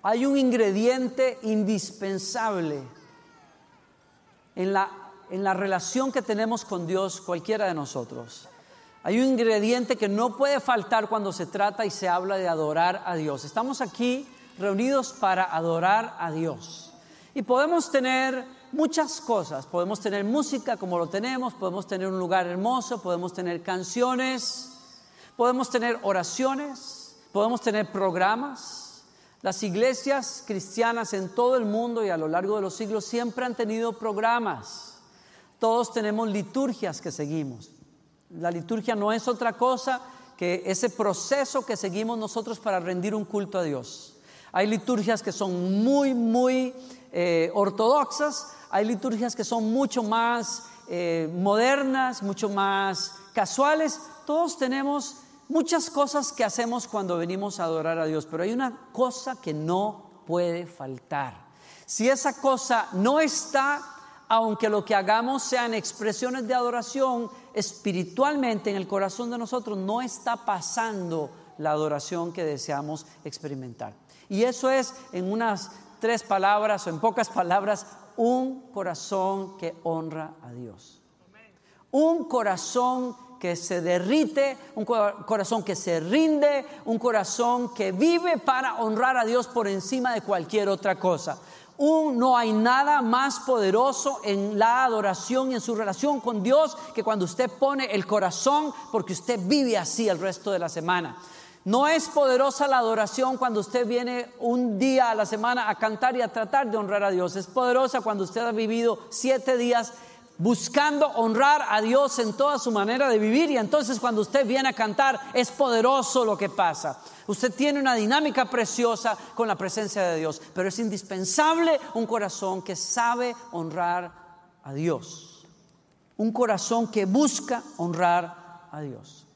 Hay un ingrediente indispensable en la relación que tenemos con Dios, cualquiera de nosotros. Hay un ingrediente que no puede faltar cuando se trata y se habla de adorar a Dios. Estamos aquí reunidos para adorar a Dios. Y podemos tener muchas cosas. Podemos tener música como lo tenemos, podemos tener un lugar hermoso, podemos tener canciones, podemos tener oraciones, podemos tener programas. Las iglesias cristianas en todo el mundo y a lo largo de los siglos siempre han tenido programas. Todos tenemos liturgias que seguimos. La liturgia no es otra cosa que ese proceso que seguimos nosotros para rendir un culto a Dios. Hay liturgias que son muy ortodoxas, hay liturgias que son mucho más modernas, mucho más casuales. Todos tenemos muchas cosas que hacemos cuando venimos a adorar a Dios, pero hay una cosa que no puede faltar. Si esa cosa no está, aunque lo que hagamos sean expresiones de adoración, espiritualmente en el corazón de nosotros no está pasando la adoración que deseamos experimentar. Y eso es, en unas 3 palabras o en pocas palabras, un corazón que honra a Dios. Un corazón que se derrite, un corazón que se rinde, un corazón que vive para honrar a Dios por encima de cualquier otra cosa. No hay nada más poderoso en la adoración y en su relación con Dios que cuando usted pone el corazón, porque usted vive así el resto de la semana. No es poderosa la adoración cuando usted viene un día a la semana a cantar y a tratar de honrar a Dios. Es poderosa cuando usted ha vivido 7 días buscando honrar a Dios en toda su manera de vivir, y entonces cuando usted viene a cantar es poderoso lo que pasa. Usted tiene una dinámica preciosa con la presencia de Dios, pero es indispensable un corazón que sabe honrar a Dios, un corazón que busca honrar a Dios.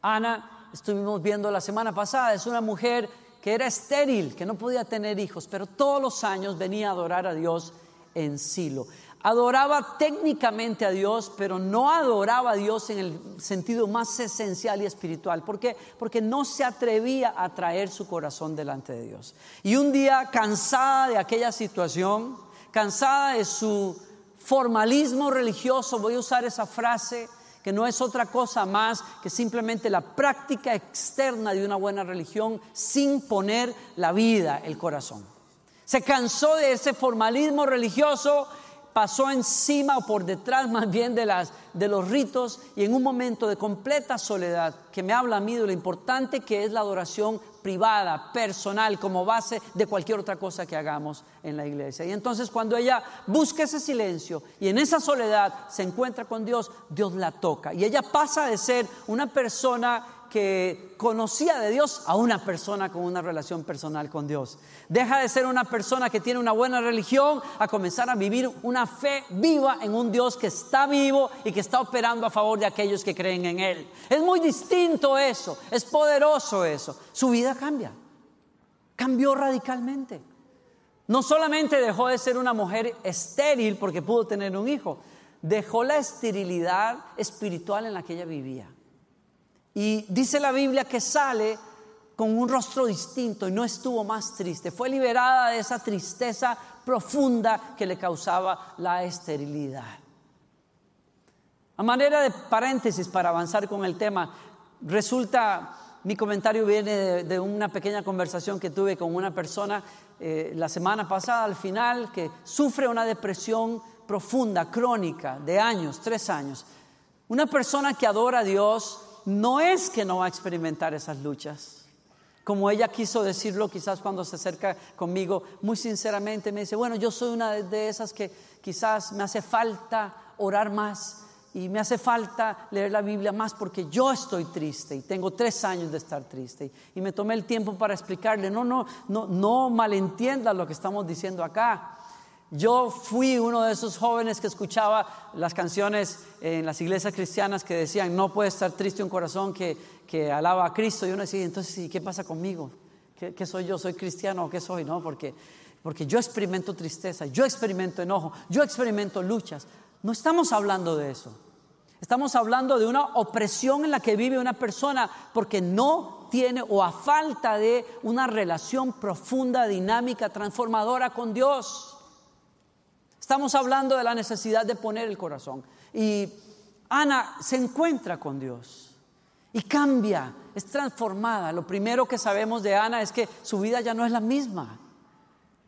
Ana, estuvimos viendo la semana pasada, es una mujer que era estéril, que no podía tener hijos, pero todos los años venía a adorar a Dios en Silo. Adoraba técnicamente a Dios, pero no adoraba a Dios en el sentido más esencial y espiritual. ¿Por qué? Porque no se atrevía a traer su corazón delante de Dios. Y un día, cansada de aquella situación, cansada de su formalismo religioso, voy a usar esa frase, que no es otra cosa más que simplemente la práctica externa de una buena religión sin poner la vida, el corazón. Se cansó de ese formalismo religioso, pasó encima o por detrás más bien de los ritos, y en un momento de completa soledad, que me habla a mí de lo importante que es la adoración privada, personal, como base de cualquier otra cosa que hagamos en la iglesia. Y entonces cuando ella busca ese silencio y en esa soledad se encuentra con Dios, Dios la toca y ella pasa de ser una persona que conocía de Dios a una persona con una relación personal con Dios. Deja de ser una persona que tiene una buena religión a comenzar a vivir una fe viva en un Dios que está vivo y que está operando a favor de aquellos que creen en Él. Es muy distinto eso, es poderoso eso. Su vida cambió radicalmente. No solamente dejó de ser una mujer estéril porque pudo tener un hijo, dejó la esterilidad espiritual en la que ella vivía. Y dice la Biblia que sale con un rostro distinto y no estuvo más triste. Fue liberada de esa tristeza profunda que le causaba la esterilidad. A manera de paréntesis para avanzar con el tema, mi comentario viene de una pequeña conversación que tuve con una persona la semana pasada al final, que sufre una depresión profunda, crónica, de años, 3 años. Una persona que adora a Dios no es que no va a experimentar esas luchas. Como ella quiso decirlo quizás cuando se acerca conmigo, muy sinceramente me dice, bueno, yo soy una de esas que quizás me hace falta orar más y me hace falta leer la Biblia más porque yo estoy triste y tengo 3 años de estar triste. Y me tomé el tiempo para explicarle, no malentiendas lo que estamos diciendo acá. Yo fui uno de esos jóvenes que escuchaba las canciones en las iglesias cristianas que decían, no puede estar triste un corazón que alaba a Cristo. Y uno decía, entonces, ¿y qué pasa conmigo? ¿Qué soy yo? ¿Soy cristiano o qué soy? No, porque yo experimento tristeza, yo experimento enojo, yo experimento luchas. No estamos hablando de eso. Estamos hablando de una opresión en la que vive una persona porque no tiene o a falta de una relación profunda, dinámica, transformadora con Dios. Estamos hablando de la necesidad de poner el corazón. Y Ana se encuentra con Dios y cambia, es transformada. Lo primero que sabemos de Ana es que su vida ya no es la misma.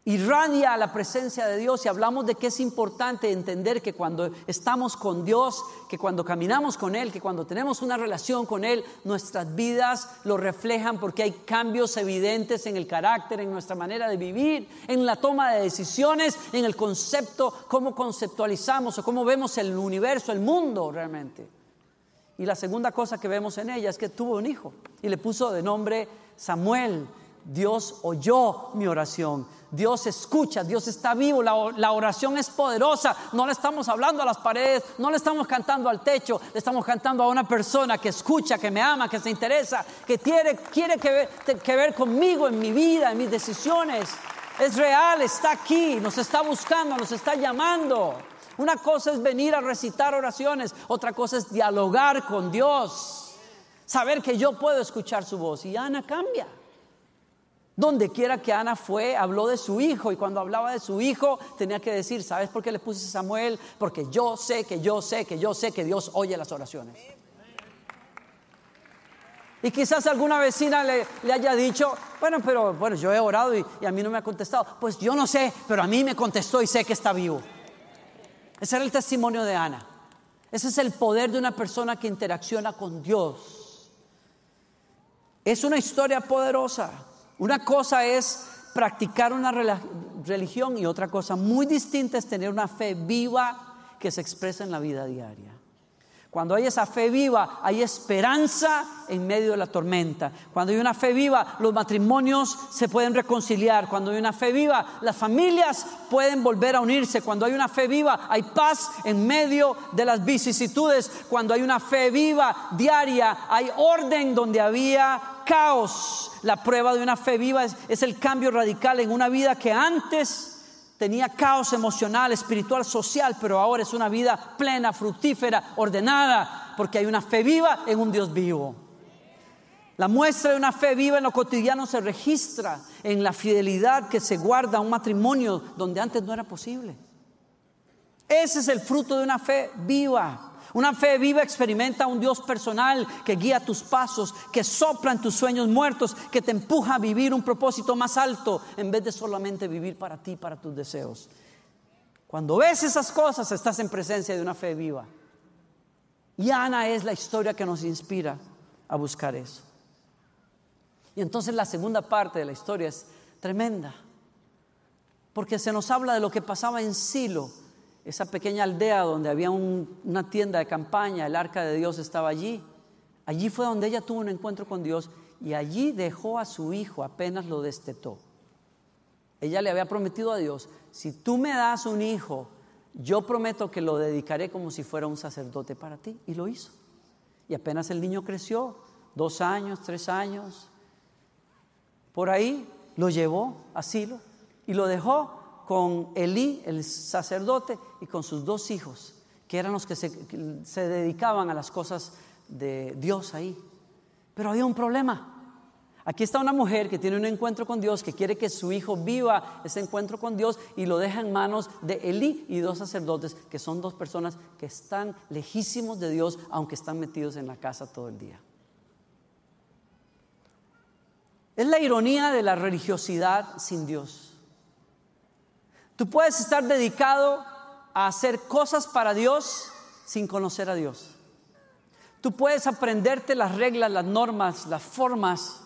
Irradia la presencia de Dios, y hablamos de que es importante entender que cuando estamos con Dios, que cuando caminamos con Él, que cuando tenemos una relación con Él, nuestras vidas lo reflejan, porque hay cambios evidentes en el carácter, en nuestra manera de vivir, en la toma de decisiones, en el concepto, cómo conceptualizamos o cómo vemos el universo, el mundo realmente. Y la segunda cosa que vemos en ella es que tuvo un hijo y le puso de nombre Samuel. Dios oyó mi oración, Dios escucha, Dios está vivo, la oración es poderosa. No le estamos hablando a las paredes, no le estamos cantando al techo, le estamos cantando a una persona que escucha, que me ama, que se interesa, que quiere que ver conmigo en mi vida, en mis decisiones. Es real, está aquí, nos está buscando, nos está llamando. Una cosa es venir a recitar oraciones, otra cosa es dialogar con Dios, saber que yo puedo escuchar su voz. Y Ana cambia. Donde quiera que Ana fue, habló de su hijo, y cuando hablaba de su hijo tenía que decir: ¿sabes por qué le puse Samuel? Porque yo sé que Dios oye las oraciones. Y quizás alguna vecina le haya dicho: bueno, yo he orado y a mí no me ha contestado. Pues yo no sé, pero a mí me contestó y sé que está vivo. Ese era el testimonio de Ana. Ese es el poder de una persona que interacciona con Dios. Es una historia poderosa. Una cosa es practicar una religión, y otra cosa muy distinta es tener una fe viva que se expresa en la vida diaria. Cuando hay esa fe viva, hay esperanza en medio de la tormenta. Cuando hay una fe viva, los matrimonios se pueden reconciliar. Cuando hay una fe viva, las familias pueden volver a unirse. Cuando hay una fe viva, hay paz en medio de las vicisitudes. Cuando hay una fe viva diaria, hay orden donde había caos. La prueba de una fe viva es el cambio radical en una vida que antes tenía caos emocional, espiritual, social, pero ahora es una vida plena, fructífera, ordenada, porque hay una fe viva en un Dios vivo. La muestra de una fe viva en lo cotidiano se registra en la fidelidad que se guarda a un matrimonio donde antes no era posible. Ese es el fruto de una fe viva. Una fe viva experimenta a un Dios personal que guía tus pasos, que sopla en tus sueños muertos, que te empuja a vivir un propósito más alto en vez de solamente vivir para ti, para tus deseos. Cuando ves esas cosas, estás en presencia de una fe viva. Y Ana es la historia que nos inspira a buscar eso. Y entonces la segunda parte de la historia es tremenda, porque se nos habla de lo que pasaba en Silo, esa pequeña aldea donde había una tienda de campaña. El arca de Dios estaba allí. Allí fue donde ella tuvo un encuentro con Dios, y allí dejó a su hijo apenas lo destetó. Ella le había prometido a Dios: si tú me das un hijo, yo prometo que lo dedicaré como si fuera un sacerdote para ti. Y lo hizo. Y apenas el niño creció, 2 años, 3 años, por ahí, lo llevó a Silo y lo dejó con Elí, el sacerdote, y con sus 2 hijos, que eran los que se dedicaban a las cosas de Dios ahí. Pero había un problema. Aquí está una mujer que tiene un encuentro con Dios, que quiere que su hijo viva ese encuentro con Dios, y lo deja en manos de Elí y 2 sacerdotes, que son 2 personas que están lejísimos de Dios, aunque están metidos en la casa todo el día. Es la ironía de la religiosidad sin Dios. Tú puedes estar dedicado a hacer cosas para Dios sin conocer a Dios. Tú puedes aprenderte las reglas, las normas, las formas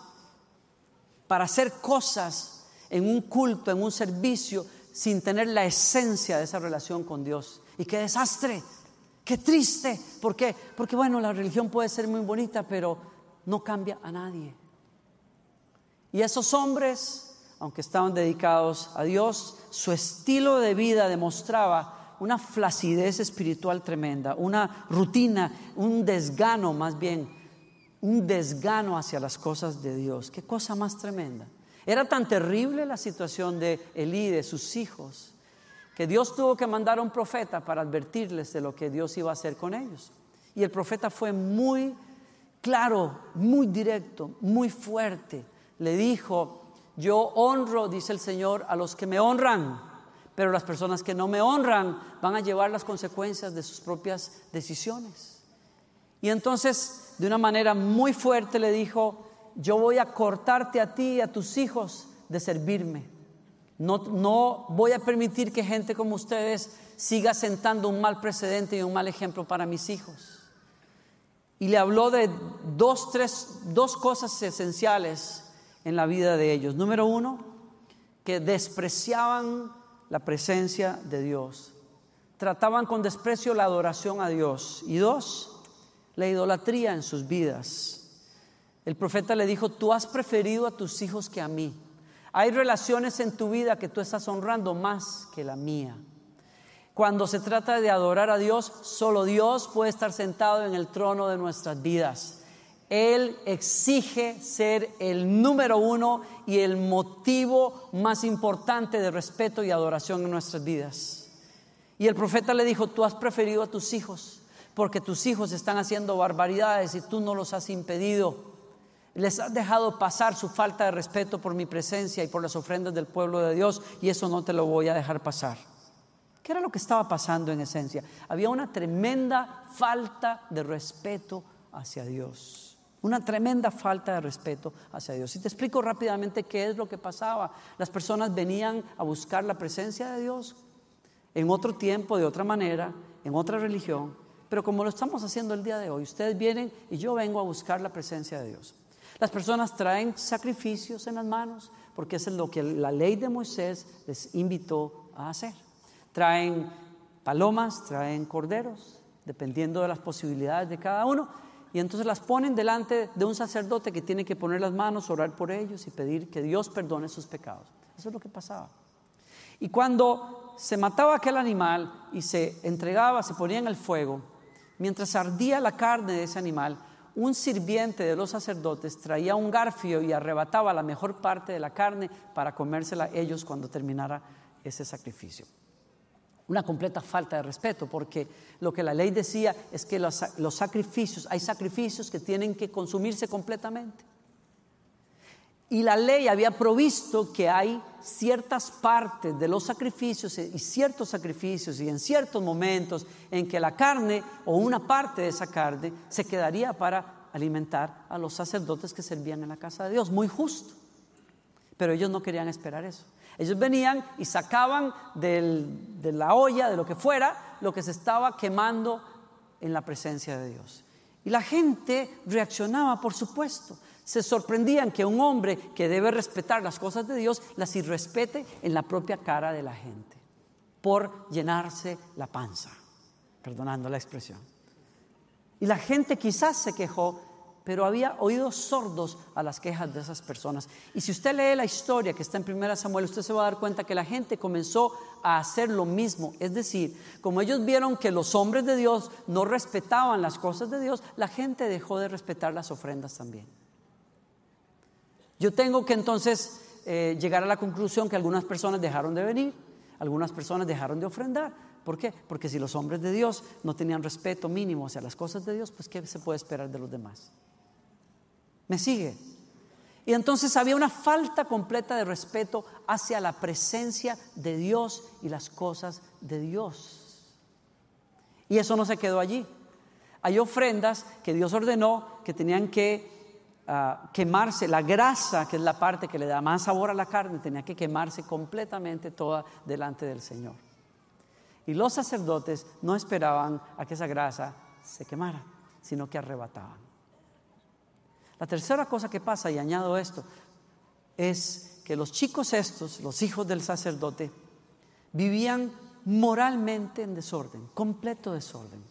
para hacer cosas en un culto, en un servicio, sin tener la esencia de esa relación con Dios. Y qué desastre, qué triste. ¿Por qué? Porque la religión puede ser muy bonita, pero no cambia a nadie. Y esos hombres, aunque estaban dedicados a Dios, su estilo de vida demostraba una flacidez espiritual tremenda, una rutina, un desgano más bien, un desgano hacia las cosas de Dios. Qué cosa más tremenda. Era tan terrible la situación de Elí, de sus hijos, que Dios tuvo que mandar a un profeta para advertirles de lo que Dios iba a hacer con ellos. Y el profeta fue muy claro, muy directo, muy fuerte. Le dijo: yo honro, dice el Señor, a los que me honran, pero las personas que no me honran van a llevar las consecuencias de sus propias decisiones. Y entonces, de una manera muy fuerte le dijo: yo voy a cortarte a ti y a tus hijos de servirme. No voy a permitir que gente como ustedes siga sentando un mal precedente y un mal ejemplo para mis hijos. Y le habló de dos cosas esenciales en la vida de ellos. Número uno, que despreciaban la presencia de Dios. Trataban con desprecio la adoración a Dios. Y dos, la idolatría en sus vidas. El profeta le dijo: tú has preferido a tus hijos que a mí. Hay relaciones en tu vida que tú estás honrando más que la mía. Cuando se trata de adorar a Dios, solo Dios puede estar sentado en el trono de nuestras vidas. Él exige ser el número uno y el motivo más importante de respeto y adoración en nuestras vidas. Y el profeta le dijo: tú has preferido a tus hijos porque tus hijos están haciendo barbaridades y tú no los has impedido. Les has dejado pasar su falta de respeto por mi presencia y por las ofrendas del pueblo de Dios, y eso no te lo voy a dejar pasar. ¿Qué era lo que estaba pasando en esencia? Había una tremenda falta de respeto hacia Dios. Una tremenda falta de respeto hacia Dios. Y te explico rápidamente qué es lo que pasaba. Las personas venían a buscar la presencia de Dios en otro tiempo, de otra manera, en otra religión. Pero como lo estamos haciendo el día de hoy, ustedes vienen y yo vengo a buscar la presencia de Dios. Las personas traen sacrificios en las manos porque eso es lo que la ley de Moisés les invitó a hacer. Traen palomas, traen corderos, dependiendo de las posibilidades de cada uno, y entonces las ponen delante de un sacerdote que tiene que poner las manos, orar por ellos y pedir que Dios perdone sus pecados. Eso es lo que pasaba. Y cuando se mataba aquel animal y se entregaba, se ponía en el fuego, mientras ardía la carne de ese animal, un sirviente de los sacerdotes traía un garfio y arrebataba la mejor parte de la carne para comérsela ellos cuando terminara ese sacrificio. Una completa falta de respeto, porque lo que la ley decía es que los sacrificios, hay sacrificios que tienen que consumirse completamente. Y la ley había provisto que hay ciertas partes de los sacrificios y ciertos sacrificios y en ciertos momentos en que la carne o una parte de esa carne se quedaría para alimentar a los sacerdotes que servían en la casa de Dios. Muy justo. Pero ellos no querían esperar eso. Ellos venían y sacaban de la olla, de lo que fuera, lo que se estaba quemando en la presencia de Dios. Y la gente reaccionaba, por supuesto. Se sorprendían que un hombre que debe respetar las cosas de Dios las irrespete en la propia cara de la gente por llenarse la panza, perdonando la expresión. Y la gente quizás se quejó, pero había oídos sordos a las quejas de esas personas. Y si usted lee la historia que está en 1 Samuel, usted se va a dar cuenta que la gente comenzó a hacer lo mismo. Es decir, como ellos vieron que los hombres de Dios no respetaban las cosas de Dios, la gente dejó de respetar las ofrendas también. Yo tengo que entonces llegar a la conclusión que algunas personas dejaron de venir, algunas personas dejaron de ofrendar. ¿Por qué? Porque si los hombres de Dios no tenían respeto mínimo hacia las cosas de Dios, pues ¿qué se puede esperar de los demás? ¿Me sigue? Y entonces había una falta completa de respeto hacia la presencia de Dios y las cosas de Dios. Y eso no se quedó allí. Hay ofrendas que Dios ordenó que tenían que quemarse. La grasa, que es la parte que le da más sabor a la carne, tenía que quemarse completamente toda delante del Señor. Y los sacerdotes no esperaban a que esa grasa se quemara, sino que arrebataban. La tercera cosa que pasa, y añado esto, es que los chicos estos, los hijos del sacerdote, vivían moralmente en desorden, completo desorden.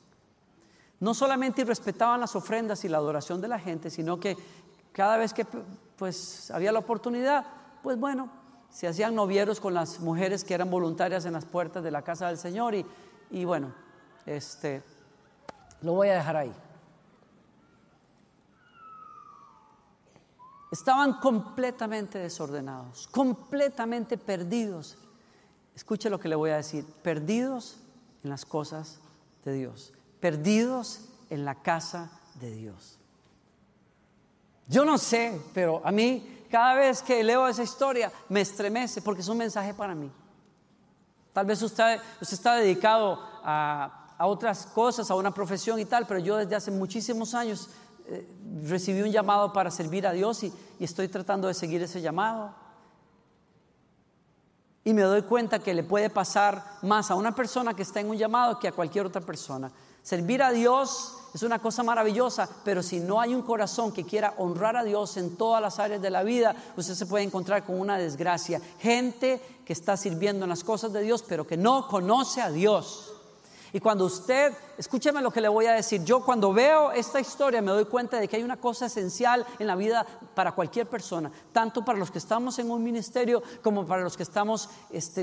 No solamente irrespetaban las ofrendas y la adoración de la gente, sino que cada vez que pues, había la oportunidad, pues bueno, se hacían novieros con las mujeres que eran voluntarias en las puertas de la casa del Señor y bueno, lo voy a dejar ahí. Estaban completamente desordenados, completamente perdidos. Escuche lo que le voy a decir: perdidos en las cosas de Dios, perdidos en la casa de Dios. Yo no sé, pero a mí cada vez que leo esa historia me estremece porque es un mensaje para mí. Tal vez usted está dedicado a otras cosas, a una profesión y tal, pero yo desde hace muchísimos años recibí un llamado para servir a Dios y estoy tratando de seguir ese llamado. Y me doy cuenta que le puede pasar más a una persona que está en un llamado que a cualquier otra persona. Servir a Dios es una cosa maravillosa, pero si no hay un corazón que quiera honrar a Dios en todas las áreas de la vida, usted se puede encontrar con una desgracia. Gente que está sirviendo en las cosas de Dios, pero que no conoce a Dios. Y cuando usted, escúcheme lo que le voy a decir, yo cuando veo esta historia me doy cuenta de que hay una cosa esencial en la vida para cualquier persona, tanto para los que estamos en un ministerio como para los que estamos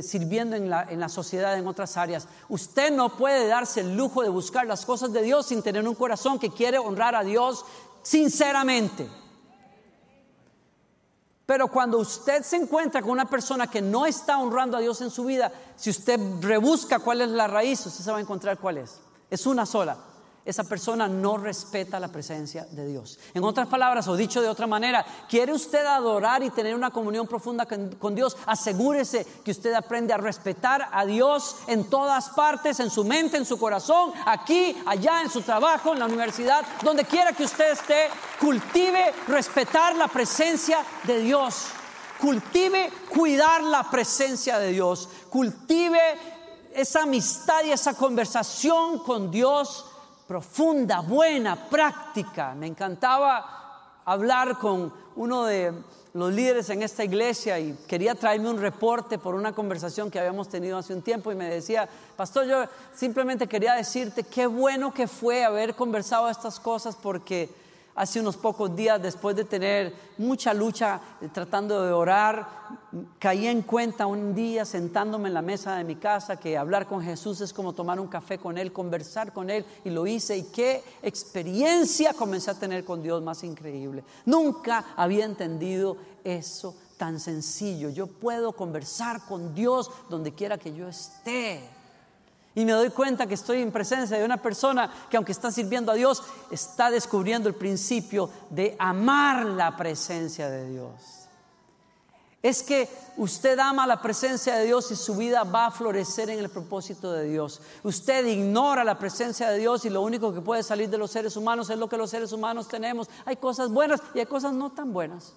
sirviendo en la sociedad en otras áreas. Usted no puede darse el lujo de buscar las cosas de Dios sin tener un corazón que quiere honrar a Dios sinceramente. Pero cuando usted se encuentra con una persona que no está honrando a Dios en su vida, si usted rebusca cuál es la raíz, usted se va a encontrar cuál es. Es una sola. Esa persona no respeta la presencia de Dios. En otras palabras, o dicho de otra manera, ¿quiere usted adorar y tener una comunión profunda con Dios? Asegúrese que usted aprende a respetar a Dios en todas partes, en su mente, en su corazón, aquí, allá, en su trabajo, en la universidad, donde quiera que usted esté. Cultive respetar la presencia de Dios. Cultive cuidar la presencia de Dios. Cultive esa amistad y esa conversación con Dios profunda, buena, práctica. Me encantaba hablar con uno de los líderes en esta iglesia y quería traerme un reporte por una conversación que habíamos tenido hace un tiempo y me decía: pastor, yo simplemente quería decirte qué bueno que fue haber conversado estas cosas, porque hace unos pocos días, después de tener mucha lucha tratando de orar, caí en cuenta un día sentándome en la mesa de mi casa que hablar con Jesús es como tomar un café con Él, conversar con Él, y lo hice, y qué experiencia comencé a tener con Dios más increíble. Nunca había entendido eso tan sencillo. Yo puedo conversar con Dios donde quiera que yo esté. Y me doy cuenta que estoy en presencia de una persona que, aunque está sirviendo a Dios, está descubriendo el principio de amar la presencia de Dios. Es que usted ama la presencia de Dios y su vida va a florecer en el propósito de Dios. Usted ignora la presencia de Dios y lo único que puede salir de los seres humanos es lo que los seres humanos tenemos. Hay cosas buenas y hay cosas no tan buenas.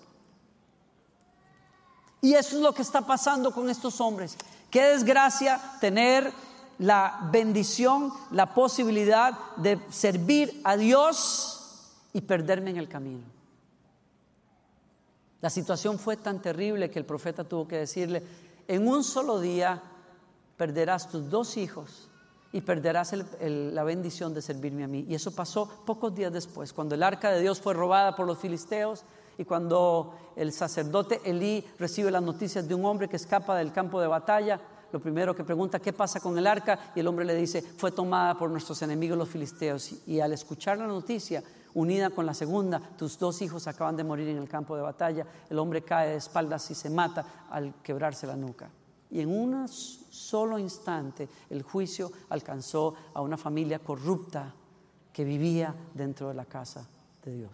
Y eso es lo que está pasando con estos hombres. Qué desgracia tener la bendición, la posibilidad de servir a Dios y perderme en el camino. La situación fue tan terrible que el profeta tuvo que decirle: en un solo día perderás tus 2 hijos y perderás la bendición de servirme a mí. Y eso pasó pocos días después, cuando el arca de Dios fue robada por los filisteos y cuando el sacerdote Elí recibe las noticias de un hombre que escapa del campo de batalla. Lo primero que pregunta: ¿qué pasa con el arca? Y el hombre le dice: fue tomada por nuestros enemigos los filisteos. Y al escuchar la noticia, unida con la segunda: tus 2 hijos acaban de morir en el campo de batalla, el hombre cae de espaldas y se mata al quebrarse la nuca. Y en un solo instante el juicio alcanzó a una familia corrupta que vivía dentro de la casa de Dios.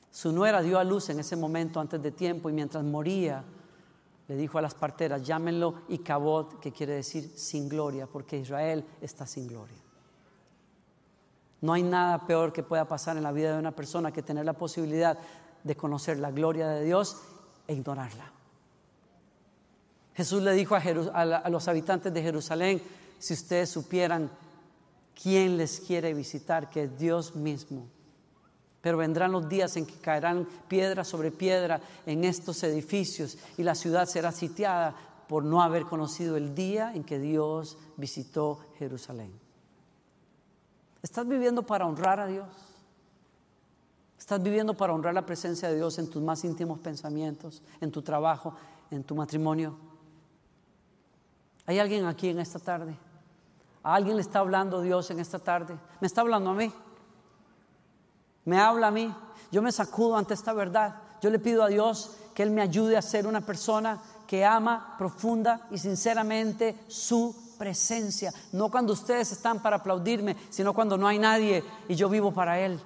Su nuera dio a luz en ese momento antes de tiempo, y mientras moría le dijo a las parteras: llámenlo Icabod, que quiere decir sin gloria, porque Israel está sin gloria. No hay nada peor que pueda pasar en la vida de una persona que tener la posibilidad de conocer la gloria de Dios e ignorarla. Jesús le dijo a los habitantes de Jerusalén: si ustedes supieran quién les quiere visitar, que es Dios mismo. Pero vendrán los días en que caerán piedra sobre piedra en estos edificios y la ciudad será sitiada por no haber conocido el día en que Dios visitó Jerusalén. ¿Estás viviendo para honrar a Dios? ¿Estás viviendo para honrar la presencia de Dios en tus más íntimos pensamientos, en tu trabajo, en tu matrimonio? ¿Hay alguien aquí en esta tarde? ¿A alguien le está hablando Dios en esta tarde? ¿Me está hablando a mí? Me habla a mí. Yo me sacudo ante esta verdad. Yo le pido a Dios que Él me ayude a ser una persona que ama profunda y sinceramente su presencia. No cuando ustedes están para aplaudirme, sino cuando no hay nadie y yo vivo para Él.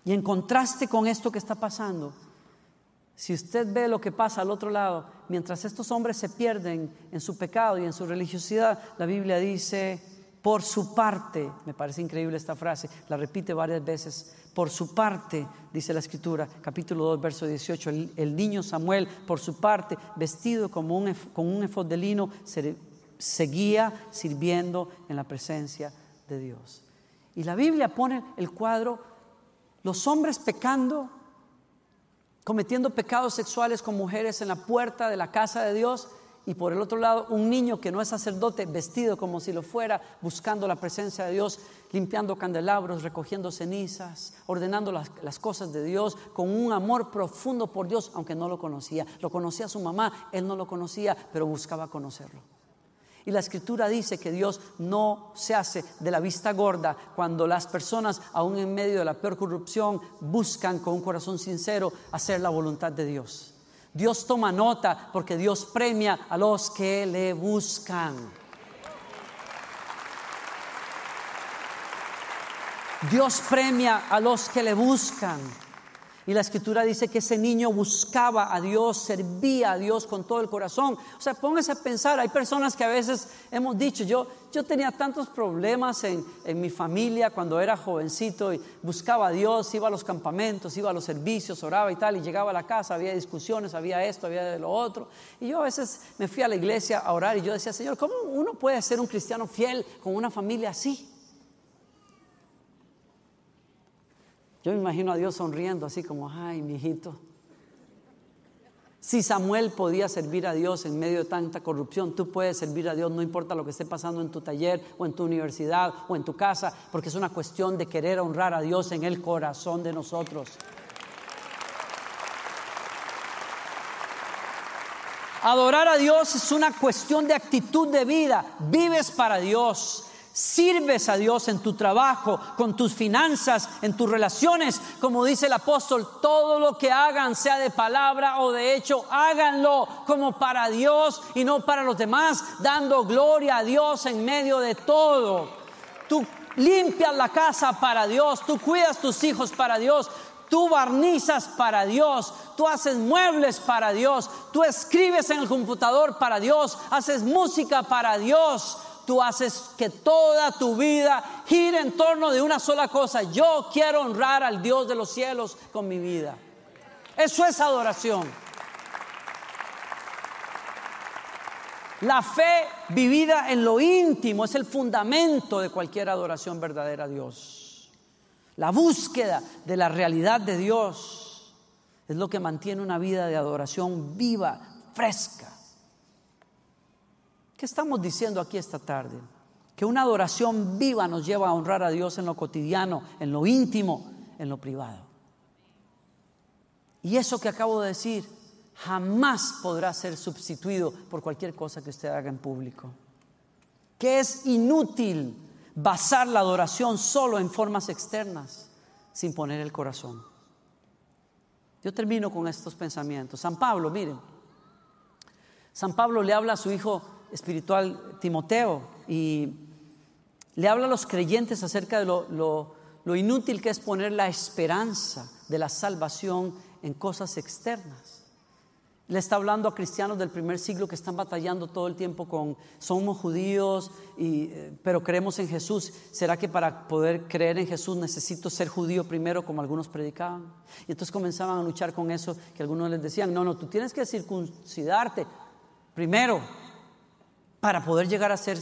Y en contraste con esto que está pasando, si usted ve lo que pasa al otro lado, mientras estos hombres se pierden en su pecado y en su religiosidad, la Biblia dice, por su parte, me parece increíble esta frase, la repite varias veces, por su parte, dice la Escritura, capítulo 2, verso 18, el niño Samuel, por su parte, vestido con un efod de lino, seguía sirviendo en la presencia de Dios. Y la Biblia pone el cuadro, los hombres pecando, cometiendo pecados sexuales con mujeres en la puerta de la casa de Dios, y por el otro lado un niño que no es sacerdote, vestido como si lo fuera, buscando la presencia de Dios, limpiando candelabros, recogiendo cenizas, ordenando las cosas de Dios, con un amor profundo por Dios, aunque no lo conocía. Lo conocía su mamá, él no lo conocía, pero buscaba conocerlo. Y la Escritura dice que Dios no se hace de la vista gorda cuando las personas, aún en medio de la peor corrupción, buscan con un corazón sincero hacer la voluntad de Dios. Dios toma nota porque Dios premia a los que le buscan. Dios premia a los que le buscan. Y la Escritura dice que ese niño buscaba a Dios, servía a Dios con todo el corazón. O sea, póngase a pensar, hay personas que a veces hemos dicho, yo tenía tantos problemas en mi familia cuando era jovencito y buscaba a Dios, iba a los campamentos, iba a los servicios, oraba y tal, y llegaba a la casa, había discusiones, había esto, había de lo otro. Y yo a veces me fui a la iglesia a orar y yo decía, Señor, ¿cómo uno puede ser un cristiano fiel con una familia así? Yo me imagino a Dios sonriendo así como, ay, mi hijito. Si Samuel podía servir a Dios en medio de tanta corrupción, tú puedes servir a Dios, no importa lo que esté pasando en tu taller o en tu universidad o en tu casa, porque es una cuestión de querer honrar a Dios en el corazón de nosotros. Adorar a Dios es una cuestión de actitud de vida. Vives para Dios. Sirves a Dios en tu trabajo, con tus finanzas, en tus relaciones. Como dice el apóstol, todo lo que hagan, sea de palabra o de hecho, háganlo como para Dios y no para los demás, dando gloria a Dios en medio de todo. Tú limpias la casa para Dios, tú cuidas tus hijos para Dios, tú barnizas para Dios, tú haces muebles para Dios, tú escribes en el computador para Dios, haces música para Dios. Tú haces que toda tu vida gire en torno de una sola cosa. Yo quiero honrar al Dios de los cielos con mi vida. Eso es adoración. La fe vivida en lo íntimo es el fundamento de cualquier adoración verdadera a Dios. La búsqueda de la realidad de Dios es lo que mantiene una vida de adoración viva, fresca. ¿Qué estamos diciendo aquí esta tarde? Que una adoración viva nos lleva a honrar a Dios en lo cotidiano, en lo íntimo, en lo privado. Y eso que acabo de decir jamás podrá ser sustituido por cualquier cosa que usted haga en público. Que es inútil basar la adoración solo en formas externas, sin poner el corazón. Yo termino con estos pensamientos. San Pablo, miren, San Pablo le habla a su hijo espiritual Timoteo y le habla a los creyentes acerca de lo inútil que es poner la esperanza de la salvación en cosas externas. Le está hablando a cristianos del primer siglo que están batallando todo el tiempo con somos judíos pero creemos en Jesús. ¿Será que para poder creer en Jesús necesito ser judío primero, como algunos predicaban? Y entonces comenzaban a luchar con eso, que algunos les decían, no, tú tienes que circuncidarte primero para poder llegar a ser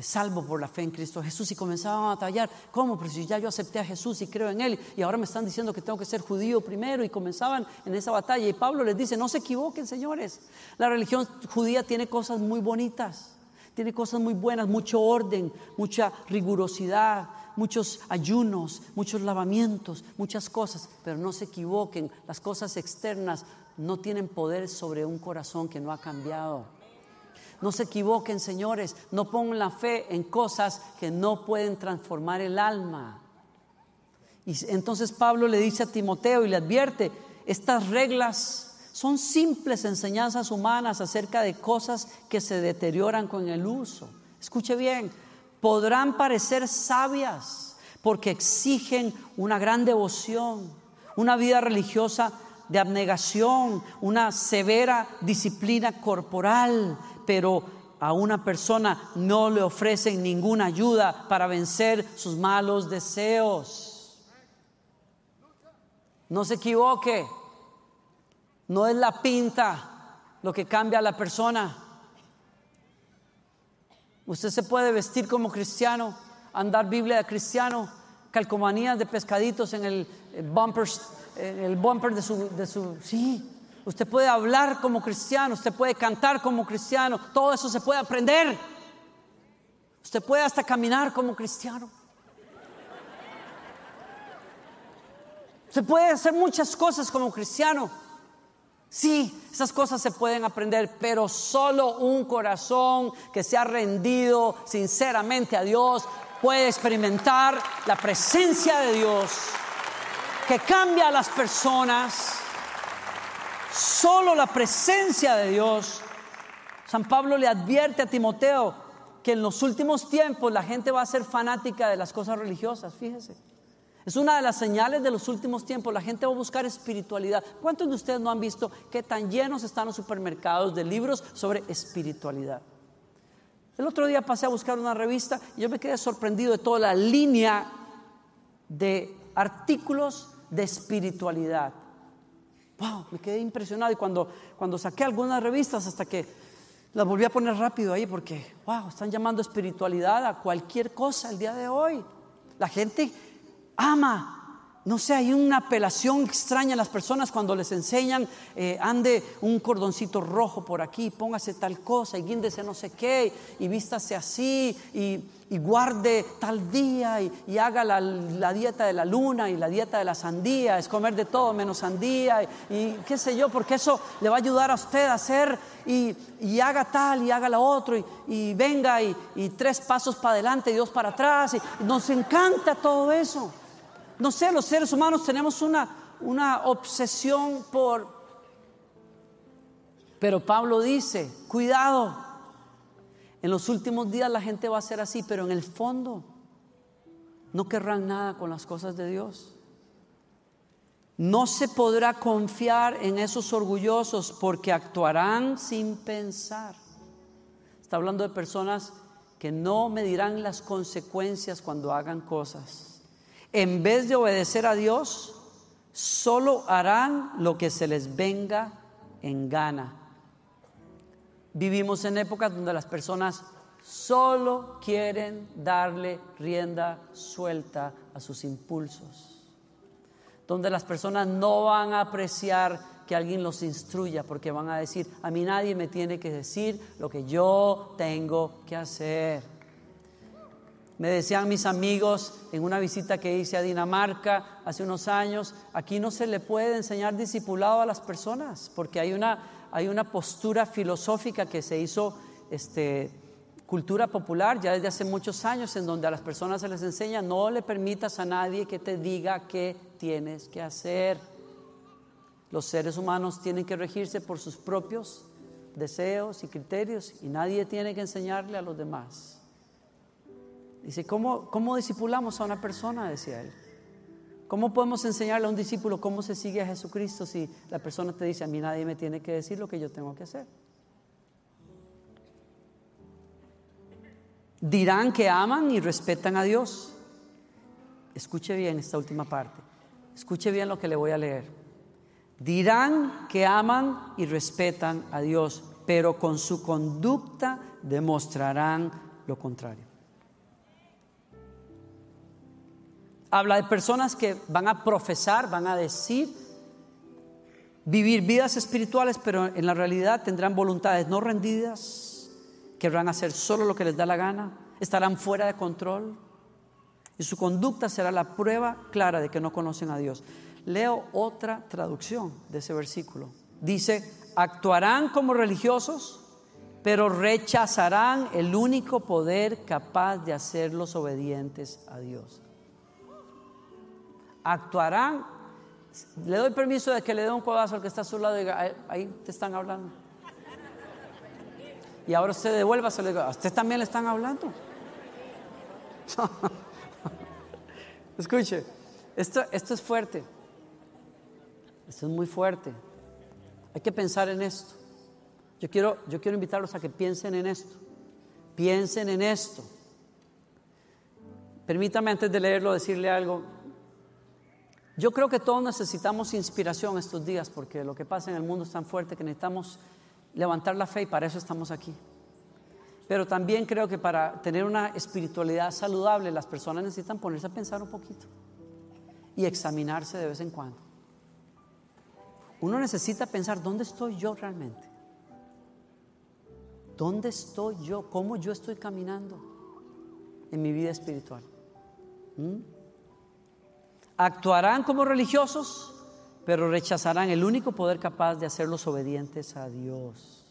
salvo por la fe en Cristo Jesús. Y comenzaban a batallar, ¿cómo? Pero si ya yo acepté a Jesús y creo en Él, y ahora me están diciendo que tengo que ser judío primero, y comenzaban en esa batalla. Y Pablo les dice, no se equivoquen, señores, la religión judía tiene cosas muy bonitas, tiene cosas muy buenas, mucho orden, mucha rigurosidad, muchos ayunos, muchos lavamientos, muchas cosas, pero no se equivoquen, las cosas externas no tienen poder sobre un corazón que no ha cambiado. No se equivoquen, señores, no pongan la fe en cosas que no pueden transformar el alma. Y entonces Pablo le dice a Timoteo y le advierte, estas reglas son simples enseñanzas humanas acerca de cosas que se deterioran con el uso. Escuche bien, podrán parecer sabias, porque exigen una gran devoción, una vida religiosa de abnegación, una severa disciplina corporal, pero a una persona no le ofrecen ninguna ayuda para vencer sus malos deseos. No se equivoque, no es la pinta lo que cambia a la persona. Usted se puede vestir como cristiano, andar Biblia de cristiano, calcomanías de pescaditos en el bumper de su sí. Usted puede hablar como cristiano, usted puede cantar como cristiano, todo eso se puede aprender. Usted puede hasta caminar como cristiano. Usted puede hacer muchas cosas como cristiano. Sí, esas cosas se pueden aprender, pero solo un corazón que se ha rendido sinceramente a Dios puede experimentar la presencia de Dios que cambia a las personas. Solo la presencia de Dios. San Pablo le advierte a Timoteo que en los últimos tiempos la gente va a ser fanática de las cosas religiosas. Fíjese, es una de las señales de los últimos tiempos. La gente va a buscar espiritualidad. ¿Cuántos de ustedes no han visto qué tan llenos están los supermercados de libros sobre espiritualidad? El otro día pasé a buscar una revista y yo me quedé sorprendido de toda la línea de artículos de espiritualidad. Wow, me quedé impresionado. Y cuando saqué algunas revistas, hasta que las volví a poner rápido ahí, porque wow, están llamando espiritualidad a cualquier cosa el día de hoy. La gente ama, no sé, hay una apelación extraña en las personas cuando les enseñan, ande un cordoncito rojo por aquí, póngase tal cosa y guíndese no sé qué, y vístase así, y guarde tal día, y haga la dieta de la luna y la dieta de la sandía, es comer de todo menos sandía, y qué sé yo, porque eso le va a ayudar a usted a hacer, y haga tal y haga la otro, y venga, y 3 pasos para adelante y 2 para atrás, y nos encanta todo eso. No sé, los seres humanos tenemos una obsesión pero Pablo dice, cuidado, en los últimos días la gente va a ser así, pero en el fondo no querrán nada con las cosas de Dios. No se podrá confiar en esos orgullosos porque actuarán sin pensar. Está hablando de personas que no medirán las consecuencias cuando hagan cosas. En vez de obedecer a Dios, solo harán lo que se les venga en gana. Vivimos en épocas donde las personas solo quieren darle rienda suelta a sus impulsos, donde las personas no van a apreciar que alguien los instruya, porque van a decir, a mí nadie me tiene que decir lo que yo tengo que hacer. Me decían mis amigos en una visita que hice a Dinamarca hace unos años, aquí no se le puede enseñar discipulado a las personas, porque hay una postura filosófica que se hizo cultura popular ya desde hace muchos años, en donde a las personas se les enseña, no le permitas a nadie que te diga qué tienes que hacer. Los seres humanos tienen que regirse por sus propios deseos y criterios, y nadie tiene que enseñarle a los demás. Dice, ¿cómo discipulamos a una persona? Decía él. ¿Cómo podemos enseñarle a un discípulo cómo se sigue a Jesucristo si la persona te dice, a mí nadie me tiene que decir lo que yo tengo que hacer? Dirán que aman y respetan a Dios. Escuche bien esta última parte. Escuche bien lo que le voy a leer. Dirán que aman y respetan a Dios, pero con su conducta demostrarán lo contrario. Habla de personas que van a profesar, van a decir, vivir vidas espirituales, pero en la realidad tendrán voluntades no rendidas, querrán hacer solo lo que les da la gana, estarán fuera de control, y su conducta será la prueba clara de que no conocen a Dios. Leo otra traducción de ese versículo. Dice, actuarán como religiosos, pero rechazarán el único poder capaz de hacerlos obedientes a Dios. Actuarán. Le doy permiso de que le dé un codazo al que está a su lado y diga, ahí te están hablando. Y ahora usted devuélvase y le diga, a usted también le están hablando. Escuche, esto es fuerte. Esto es muy fuerte. Hay que pensar en esto. Yo quiero invitarlos a que piensen en esto. Piensen en esto. Permítame antes de leerlo decirle algo. Yo creo que todos necesitamos inspiración estos días porque lo que pasa en el mundo es tan fuerte que necesitamos levantar la fe y para eso estamos aquí. Pero también creo que para tener una espiritualidad saludable las personas necesitan ponerse a pensar un poquito y examinarse de vez en cuando. Uno necesita pensar, ¿dónde estoy yo realmente? ¿Dónde estoy yo? ¿Cómo yo estoy caminando en mi vida espiritual? Actuarán como religiosos, pero rechazarán el único poder capaz de hacerlos obedientes a Dios.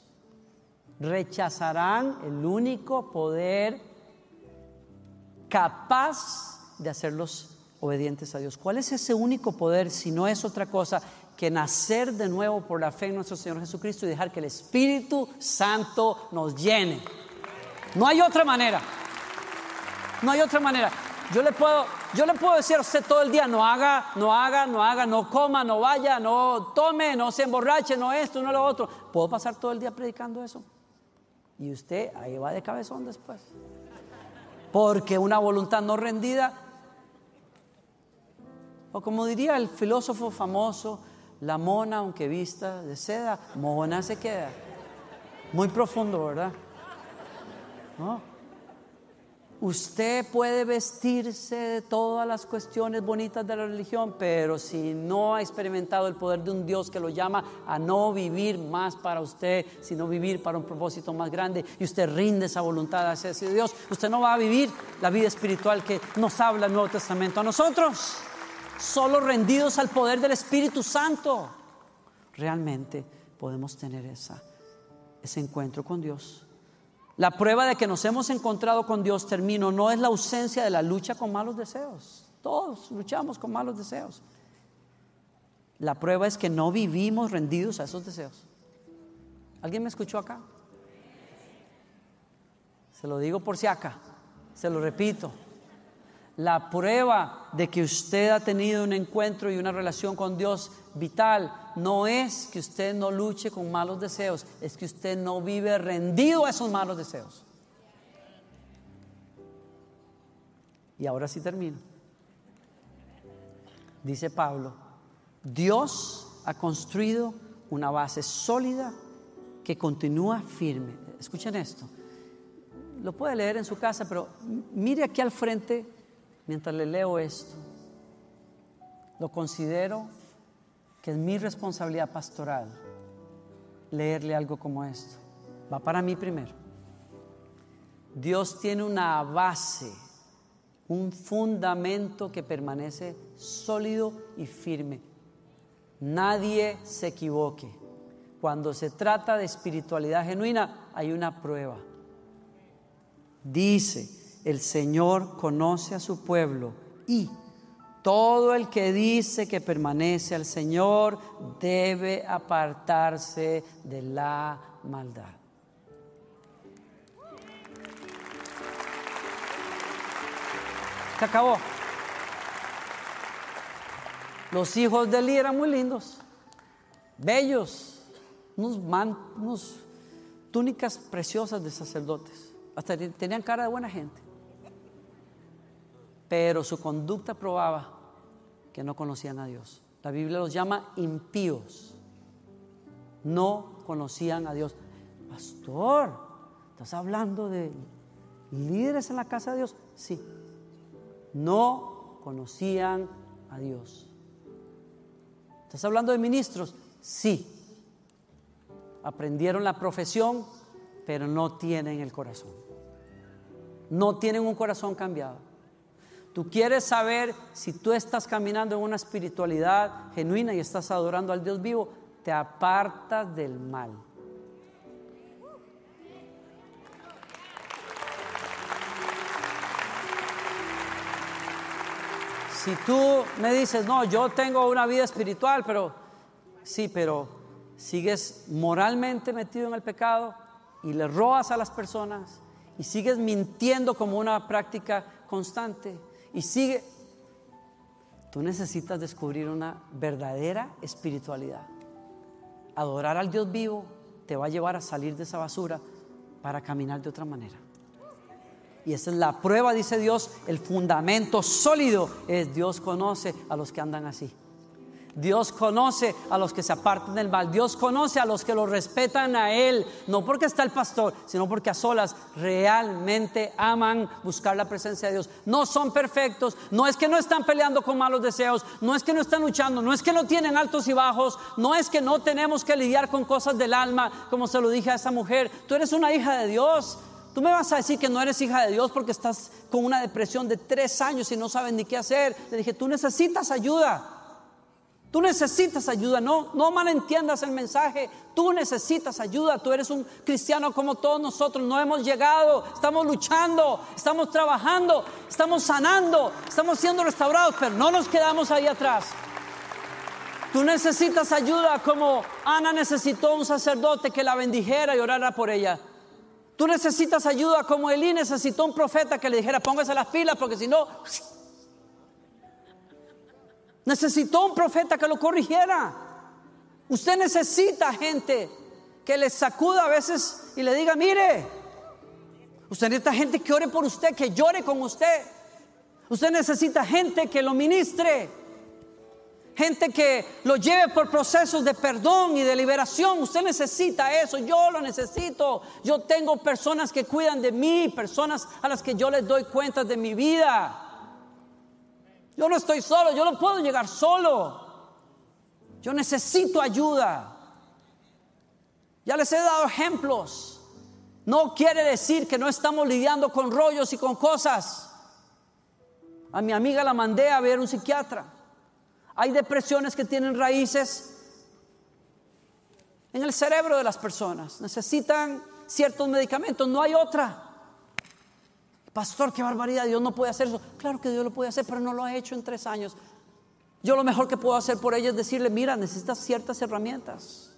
Rechazarán el único poder capaz de hacerlos obedientes a Dios. ¿Cuál es ese único poder si no es otra cosa que nacer de nuevo por la fe en nuestro Señor Jesucristo y dejar que el Espíritu Santo nos llene? No hay otra manera. No hay otra manera. Yo le puedo decir a usted todo el día, no haga, no coma, no vaya, no tome, no se emborrache, no esto, no lo otro. Puedo pasar todo el día predicando eso. Y usted ahí va de cabezón después. Porque una voluntad no rendida, o como diría el filósofo famoso, la mona aunque vista de seda, mona se queda. Muy profundo, ¿verdad? ¿No? Usted puede vestirse de todas las cuestiones bonitas de la religión, pero si no ha experimentado el poder de un Dios que lo llama a no vivir más para usted, sino vivir para un propósito más grande, y usted rinde esa voluntad hacia ese Dios, usted no va a vivir la vida espiritual que nos habla el Nuevo Testamento a nosotros. Solo rendidos al poder del Espíritu Santo realmente podemos tener ese encuentro con Dios. La prueba de que nos hemos encontrado con Dios, termino, no es la ausencia de la lucha con malos deseos. Todos luchamos con malos deseos. La prueba es que no vivimos rendidos a esos deseos. ¿Alguien me escuchó acá? Se lo digo por si acá, se lo repito. La prueba de que usted ha tenido un encuentro y una relación con Dios vital no es que usted no luche con malos deseos, es que usted no vive rendido a esos malos deseos. Y ahora sí termino. Dice Pablo, Dios ha construido una base sólida que continúa firme. Escuchen esto. Lo puede leer en su casa, pero mire aquí al frente. Mientras le leo esto, lo considero que es mi responsabilidad pastoral leerle algo como esto. Va para mí primero. Dios tiene una base, un fundamento que permanece sólido y firme. Nadie se equivoque. Cuando se trata de espiritualidad genuina, hay una prueba. Dice: el Señor conoce a su pueblo y todo el que dice que permanece al Señor debe apartarse de la maldad. Se acabó. Los hijos de Eli eran muy lindos, bellos, unos túnicas preciosas de sacerdotes, hasta tenían cara de buena gente. Pero su conducta probaba que no conocían a Dios. La Biblia los llama impíos. No conocían a Dios. Pastor, ¿estás hablando de líderes en la casa de Dios? Sí. No conocían a Dios. ¿Estás hablando de ministros? Sí. Aprendieron la profesión, pero no tienen el corazón. No tienen un corazón cambiado. Tú quieres saber si tú estás caminando en una espiritualidad genuina y estás adorando al Dios vivo, te apartas del mal. Si tú me dices, no, yo tengo una vida espiritual, pero sigues moralmente metido en el pecado y le robas a las personas y sigues mintiendo como una práctica constante y Tú necesitas descubrir una verdadera espiritualidad. Adorar al Dios vivo te va a llevar a salir de esa basura para caminar de otra manera. Y esa es la prueba, dice Dios, el fundamento sólido es: Dios conoce a los que andan así. Dios conoce a los que se apartan del mal. Dios conoce a los que lo respetan a Él, no porque está el pastor, sino porque a solas realmente aman buscar la presencia de Dios. No son perfectos, no es que no están peleando con malos deseos, no es que no están luchando, no es que no tienen altos y bajos, no es que no tenemos que lidiar con cosas del alma, como se lo dije a esa mujer. Tú eres una hija de Dios. Tú me vas a decir que no eres hija de Dios porque estás con una depresión de 3 años y no sabes ni qué hacer. Le dije, tú necesitas ayuda. Tú necesitas ayuda, no malentiendas el mensaje. Tú necesitas ayuda. Tú eres un cristiano como todos nosotros. No hemos llegado, estamos luchando, estamos trabajando, estamos sanando, estamos siendo restaurados, pero no nos quedamos ahí atrás. Tú necesitas ayuda como Ana necesitó un sacerdote que la bendijera y orara por ella. Tú necesitas ayuda como Elí necesitó un profeta que le dijera: póngase las pilas porque si no... Necesitó un profeta que lo corrigiera. Usted necesita gente que le sacuda a veces y le diga: mire. Usted necesita gente que ore por usted, que llore con usted. Usted necesita gente que lo ministre, gente que lo lleve por procesos de perdón y de liberación. Usted necesita eso. Yo lo necesito. Yo tengo personas que cuidan de mí, personas a las que yo les doy cuentas de mi vida. Yo no estoy solo, yo no puedo llegar solo. Yo necesito ayuda. Ya les he dado ejemplos. No quiere decir que no estamos lidiando con rollos y con cosas. A mi amiga la mandé a ver un psiquiatra. Hay depresiones que tienen raíces en el cerebro de las personas. Necesitan ciertos medicamentos, no hay otra. Pastor, qué barbaridad, Dios no puede hacer eso. Claro que Dios lo puede hacer, pero no lo ha hecho en 3 años. Yo lo mejor que puedo hacer por ella es decirle: mira, necesitas ciertas herramientas.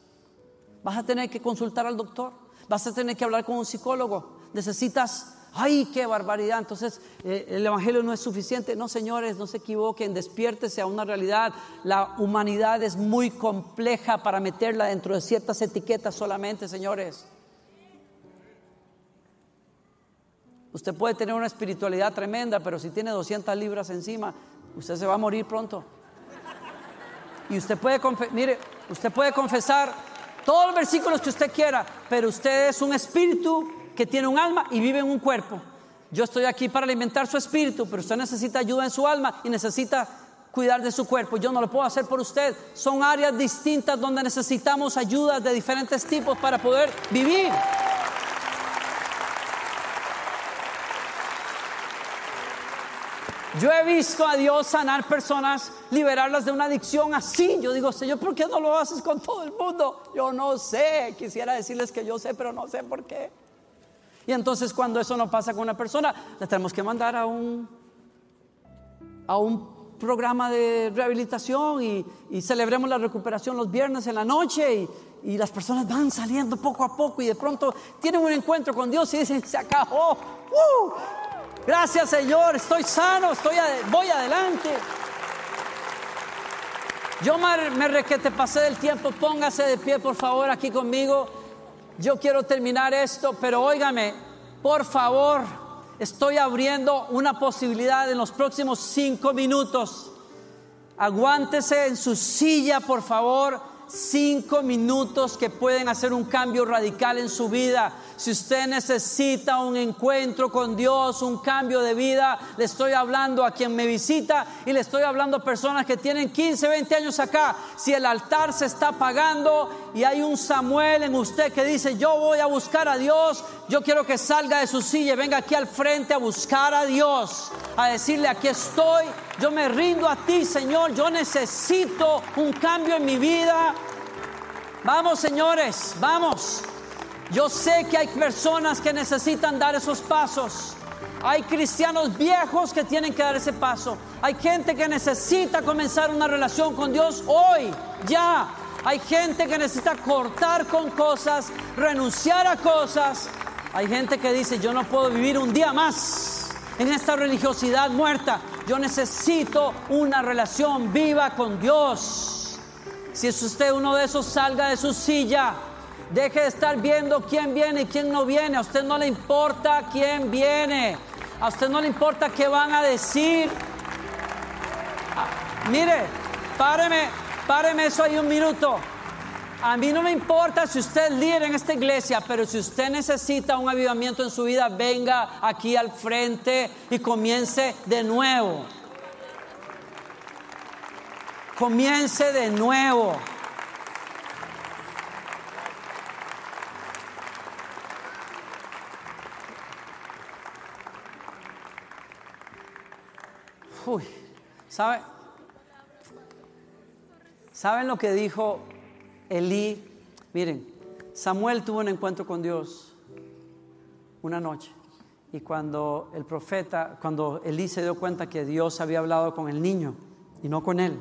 Vas a tener que consultar al doctor, vas a tener que hablar con un psicólogo. Necesitas, ¡ay, qué barbaridad! Entonces el evangelio no es suficiente. No, señores, no se equivoquen, despiértese a una realidad. La humanidad es muy compleja para meterla dentro de ciertas etiquetas solamente, señores. Usted puede tener una espiritualidad tremenda, pero si tiene 200 libras encima, usted se va a morir pronto. Y usted puede usted puede confesar todos los versículos que usted quiera, pero usted es un espíritu que tiene un alma y vive en un cuerpo. Yo estoy aquí para alimentar su espíritu, pero usted necesita ayuda en su alma y necesita cuidar de su cuerpo. Yo no lo puedo hacer por usted. Son áreas distintas donde necesitamos ayuda de diferentes tipos para poder vivir. Yo he visto a Dios sanar personas, liberarlas de una adicción así. Yo digo: Señor, ¿por qué no lo haces con todo el mundo? Yo no sé, quisiera decirles que yo sé, pero no sé por qué. Y entonces cuando eso no pasa con una persona, la tenemos que mandar a un programa de rehabilitación y celebremos la recuperación los viernes en la noche y las personas van saliendo poco a poco y de pronto tienen un encuentro con Dios y dicen: se acabó. Gracias, Señor, estoy sano, voy adelante. Yo me requete pasé del tiempo. Póngase de pie, por favor, aquí conmigo. Yo quiero terminar esto, pero óigame, por favor, estoy abriendo una posibilidad en los próximos 5 minutos. Aguántese en su silla, por favor. 5 minutos que pueden hacer un cambio radical en su vida. Si usted necesita un encuentro con Dios, un cambio de vida, le estoy hablando a quien me visita y le estoy hablando a personas que tienen 15, 20 años acá. Si el altar se está apagando y hay un Samuel en usted que dice: yo voy a buscar a Dios, yo quiero que salga de su silla y venga aquí al frente a buscar a Dios, a decirle: aquí estoy, yo me rindo a ti, Señor, yo necesito un cambio en mi vida. Vamos, señores, vamos. Yo sé que hay personas que necesitan dar esos pasos. Hay cristianos viejos que tienen que dar ese paso. Hay gente que necesita comenzar una relación con Dios hoy, ya. Hay gente que necesita cortar con cosas, renunciar a cosas. Hay gente que dice: yo no puedo vivir un día más en esta religiosidad muerta. Yo necesito una relación viva con Dios. Si es usted uno de esos, salga de su silla. Deje de estar viendo quién viene y quién no viene. A usted no le importa quién viene. A usted no le importa qué van a decir. Mire, páreme eso ahí un minuto. A mí no me importa si usted es líder en esta iglesia, pero si usted necesita un avivamiento en su vida, venga aquí al frente y comience de nuevo. Comience de nuevo. Uy, ¿saben lo que dijo Elí? Miren, Samuel tuvo un encuentro con Dios una noche, y cuando Elí se dio cuenta que Dios había hablado con el niño y no con él,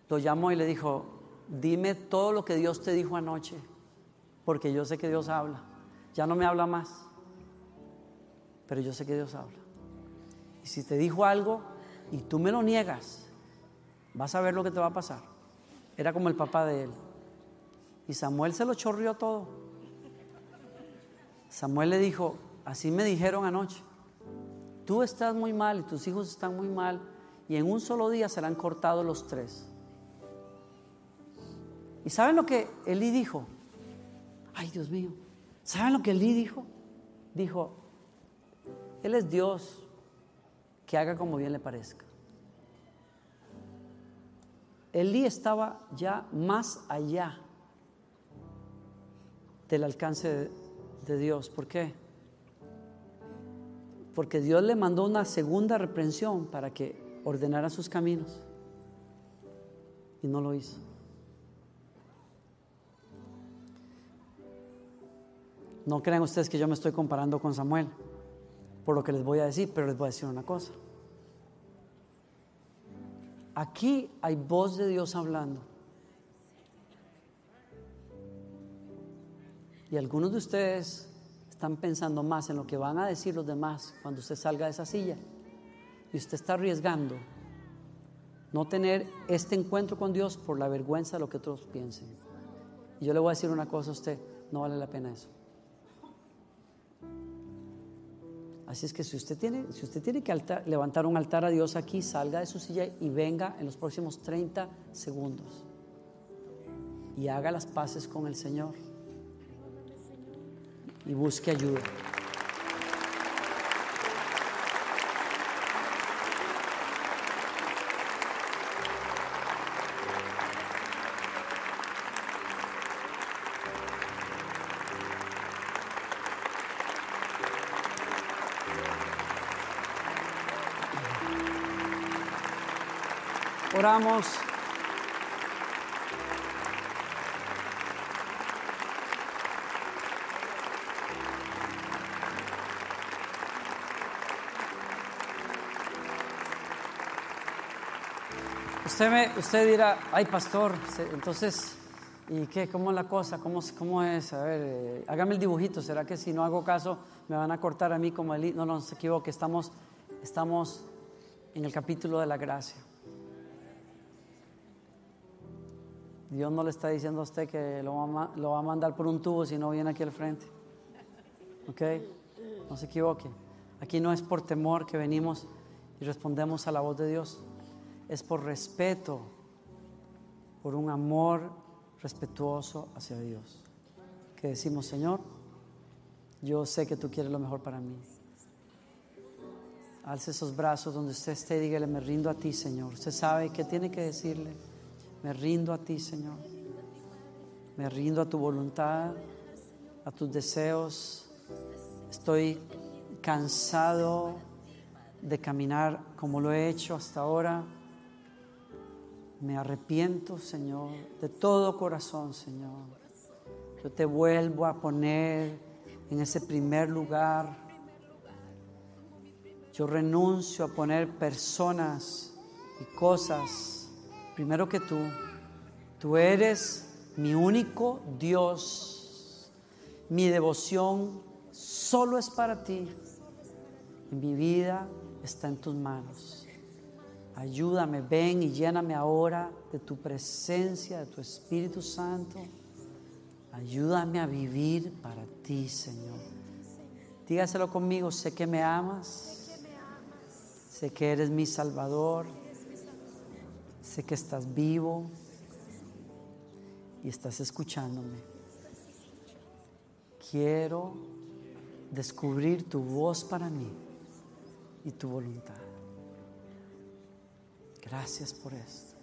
lo llamó y le dijo: dime todo lo que Dios te dijo anoche, porque yo sé que Dios habla. Ya no me habla más, pero yo sé que Dios habla. Y si te dijo algo y tú me lo niegas, vas a ver lo que te va a pasar. Era como el papá de él. Y Samuel se lo chorrió todo. Samuel le dijo: así me dijeron anoche, tú estás muy mal y tus hijos están muy mal, y en un solo día serán cortados los 3. ¿Y saben lo que Elí dijo? Ay, Dios mío. ¿Saben lo que Elí dijo? Dijo: Él es Dios, que haga como bien le parezca. Elí estaba ya más allá del alcance de Dios. ¿Por qué? Porque Dios le mandó una segunda reprensión para que ordenara sus caminos, y no lo hizo. No crean ustedes que yo me estoy comparando con Samuel por lo que les voy a decir, pero les voy a decir una cosa. Aquí hay voz de Dios hablando, y algunos de ustedes están pensando más en lo que van a decir los demás cuando usted salga de esa silla, y usted está arriesgando no tener este encuentro con Dios por la vergüenza de lo que otros piensen. Y yo le voy a decir una cosa a usted: no vale la pena eso. Así es que si usted tiene que levantar un altar a Dios aquí, salga de su silla y venga en los próximos 30 segundos y haga las paces con el Señor y busque ayuda. Oramos. Usted dirá: ay, pastor, entonces, ¿y qué? ¿Cómo es la cosa? ¿Cómo es? A ver, hágame el dibujito. ¿Será que si no hago caso me van a cortar a mí como Elí? No se equivoque. Estamos en el capítulo de la gracia. Dios no le está diciendo a usted que lo va a mandar por un tubo si no viene aquí al frente. ¿Ok? No se equivoque. Aquí no es por temor que venimos y respondemos a la voz de Dios. Es por respeto, por un amor respetuoso hacia Dios, que decimos: Señor, yo sé que tú quieres lo mejor para mí. Alce esos brazos donde usted esté y dígale: me rindo a ti, Señor. Usted sabe qué tiene que decirle. Me rindo a ti, Señor. Me rindo a tu voluntad, a tus deseos. Estoy cansado de caminar como lo he hecho hasta ahora. Me arrepiento, Señor, de todo corazón, Señor. Yo te vuelvo a poner en ese primer lugar. Yo renuncio a poner personas y cosas primero que tú. Tú eres mi único Dios. Mi devoción solo es para ti, en mi vida está en tus manos. Ayúdame, ven y lléname ahora de tu presencia, de tu Espíritu Santo. Ayúdame a vivir para ti, Señor. Dígaselo conmigo, sé que me amas, sé que eres mi Salvador, sé que estás vivo y estás escuchándome. Quiero descubrir tu voz para mí y tu voluntad. Gracias por esto.